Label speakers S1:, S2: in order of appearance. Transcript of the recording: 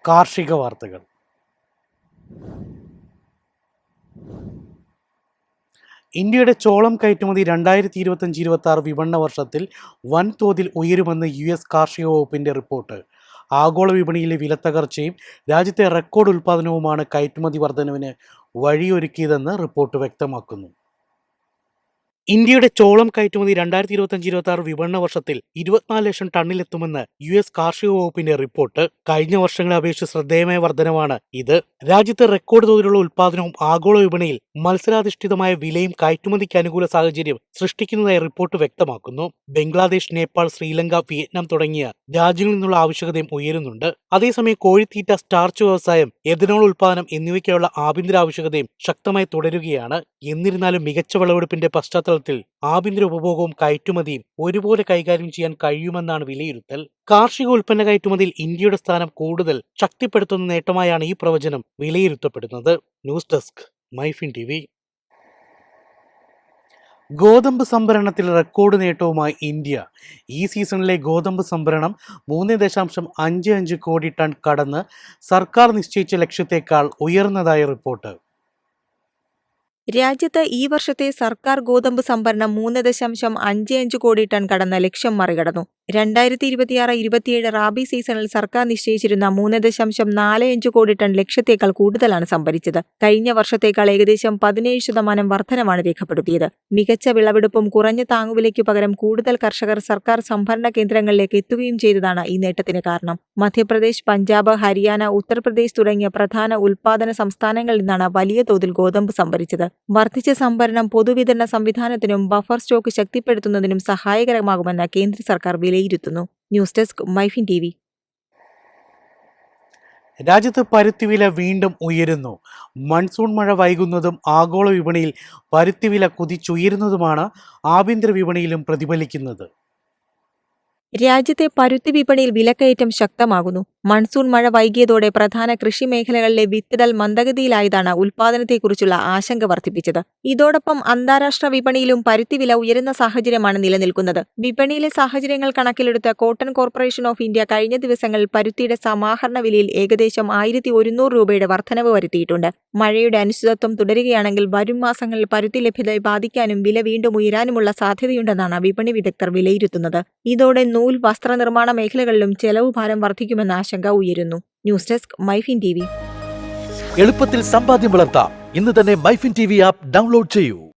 S1: കാർഷിക വാർത്തകൾ. ഇന്ത്യയുടെ ചോളം കയറ്റുമതി 2025-26 വിപണന വർഷത്തിൽ വൻതോതിൽ ഉയരുമെന്ന് US കാർഷിക വകുപ്പിന്റെ റിപ്പോർട്ട്. ആഗോള വിപണിയിലെ വിലത്തകർച്ചയും രാജ്യത്തെ റെക്കോർഡ് ഉൽപ്പാദനവുമാണ് കയറ്റുമതി വർധനവിന് വഴിയൊരുക്കിയതെന്ന് റിപ്പോർട്ട് വ്യക്തമാക്കുന്നു. ഇന്ത്യയുടെ ചോളം കയറ്റുമതി 2025-26 വിപണന വർഷത്തിൽ 24 ലക്ഷം ടണ്ണിലെത്തുമെന്ന് US കാർഷിക വകുപ്പിന്റെ റിപ്പോർട്ട്. കഴിഞ്ഞ വർഷങ്ങളെ അപേക്ഷിച്ച് ശ്രദ്ധേയമായ വർധനവാണ് ഇത്. രാജ്യത്തെ റെക്കോർഡ് തോതിലുള്ള ഉൽപ്പാദനവും ആഗോള വിപണിയിൽ മത്സരാധിഷ്ഠിതമായ വിലയും കയറ്റുമതിക്ക് അനുകൂല സാഹചര്യം സൃഷ്ടിക്കുന്നതായി റിപ്പോർട്ട് വ്യക്തമാക്കുന്നു. ബംഗ്ലാദേശ്, നേപ്പാൾ, ശ്രീലങ്ക, വിയറ്റ്നാം തുടങ്ങിയ രാജ്യങ്ങളിൽ നിന്നുള്ള ആവശ്യകതയും ഉയരുന്നുണ്ട്. അതേസമയം കോഴിത്തീറ്റ, സ്റ്റാർച്ച് വ്യവസായം, എഥനോൾ ഉൽപ്പാദനം എന്നിവയ്ക്കായുള്ള ആഭ്യന്തര ആവശ്യകതയും ശക്തമായി തുടരുകയാണ്. എന്നിരുന്നാലും മികച്ച വിളവെടുപ്പിന്റെ പശ്ചാത്തലത്തിൽ ആഭ്യന്തര ഉപഭോഗവും കയറ്റുമതിയും ഒരുപോലെ കൈകാര്യം ചെയ്യാൻ കഴിയുമെന്നാണ് വിലയിരുത്തൽ. കാർഷിക ഉൽപ്പന്ന കയറ്റുമതിയിൽ ഇന്ത്യയുടെ സ്ഥാനം കൂടുതൽ ശക്തിപ്പെടുത്തുന്ന നേട്ടമായാണ് ഈ പ്രവചനം വിലയിരുത്തപ്പെടുന്നത്. News desk, MyFin TV. ഗോതമ്പ് സംഭരണത്തിൽ റെക്കോർഡ് നേട്ടവുമായി ഇന്ത്യ. ഈ സീസണിലെ ഗോതമ്പ് സംഭരണം 3.55 കോടി ടൺ കടന്ന് സർക്കാർ നിശ്ചയിച്ച ലക്ഷ്യത്തേക്കാൾ ഉയർന്നതായി റിപ്പോർട്ട്.
S2: രാജ്യത്ത് ഈ വർഷത്തെ സർക്കാർ ഗോതമ്പ് സംഭരണം 3.55 കോടി ടൺ കടന്ന ലക്ഷ്യം മറികടന്നു. 2026-27 റാബി സീസണിൽ സർക്കാർ നിശ്ചയിച്ചിരുന്ന 3.45 കോടി ടൺ ലക്ഷ്യത്തേക്കാൾ കൂടുതലാണ് സംഭരിച്ചത്. കഴിഞ്ഞ വർഷത്തേക്കാൾ ഏകദേശം 17% വർധനമാണ് രേഖപ്പെടുത്തിയത്. മികച്ച വിളവെടുപ്പും കുറഞ്ഞ താങ്ങുവിലയ്ക്കു പകരം കൂടുതൽ കർഷകർ സർക്കാർ സംഭരണ കേന്ദ്രങ്ങളിലേക്ക് എത്തുകയും ചെയ്തതാണ് ഈ നേട്ടത്തിന് കാരണം. മധ്യപ്രദേശ്, പഞ്ചാബ്, ഹരിയാന, ഉത്തർപ്രദേശ് തുടങ്ങിയ പ്രധാന ഉൽപ്പാദന സംസ്ഥാനങ്ങളിൽ നിന്നാണ് വലിയ തോതിൽ ഗോതമ്പ് സംഭരിച്ചത്. വർദ്ധിച്ച സംഭരണം പൊതുവിതരണ സംവിധാനത്തിനും ബഫർ സ്റ്റോക്ക് ശക്തിപ്പെടുത്തുന്നതിനും സഹായകരമാകുമെന്ന് കേന്ദ്ര സർക്കാർ വിലയിരുത്തുന്നു. News desk, MyFin TV.
S1: രാജ്യത്ത് പരുത്തിവില വീണ്ടും ഉയരുന്നു. മൺസൂൺ മഴ വൈകുന്നതും ആഗോള വിപണിയിൽ പരുത്തിവില കുതിച്ചുയരുന്നതുമാണ് ആഭ്യന്തര വിപണിയിലും പ്രതിഫലിക്കുന്നത്.
S2: രാജ്യത്തെ പരുത്തി വിപണിയിൽ വിലക്കയറ്റം ശക്തമാകുന്നു. മൺസൂൺ മഴ വൈകിയതോടെ പ്രധാന കൃഷി മേഖലകളിലെ വിത്തിടൽ മന്ദഗതിയിലായതാണ് ഉൽപ്പാദനത്തെക്കുറിച്ചുള്ള ആശങ്ക വർദ്ധിപ്പിച്ചത്. ഇതോടൊപ്പം അന്താരാഷ്ട്ര വിപണിയിലും പരുത്തി വില ഉയരുന്ന സാഹചര്യമാണ് നിലനിൽക്കുന്നത്. വിപണിയിലെ സാഹചര്യങ്ങൾ കണക്കിലെടുത്ത് കോട്ടൺ കോർപ്പറേഷൻ ഓഫ് ഇന്ത്യ കഴിഞ്ഞ ദിവസങ്ങളിൽ പരുത്തിയുടെ സമാഹരണ വിലയിൽ ഏകദേശം 1100 രൂപയുടെ വർധനവ് വരുത്തിയിട്ടുണ്ട്. മഴയുടെ അനിശ്ചിതത്വം തുടരുകയാണെങ്കിൽ വരും മാസങ്ങളിൽ പരുത്തി ലഭ്യതയെ ബാധിക്കാനും വില വീണ്ടും ഉയരാനുമുള്ള സാധ്യതയുണ്ടെന്നാണ് വിപണി വിദഗ്ധർ വിലയിരുത്തുന്നത്. ഇതോടെ നൂൽ, വസ്ത്രനിർമ്മാണ മേഖലകളിലും ചെലവ് ഭാരം വർദ്ധിക്കുമെന്ന ആശങ്ക ഉയരുന്നു. News desk, MyFin TV.
S3: എളുപ്പത്തിൽ സമ്പാദ്യം വളർത്താം. ഇന്ന് തന്നെ മൈഫിൻ TV ആപ്പ് ഡൗൺലോഡ് ചെയ്യൂ.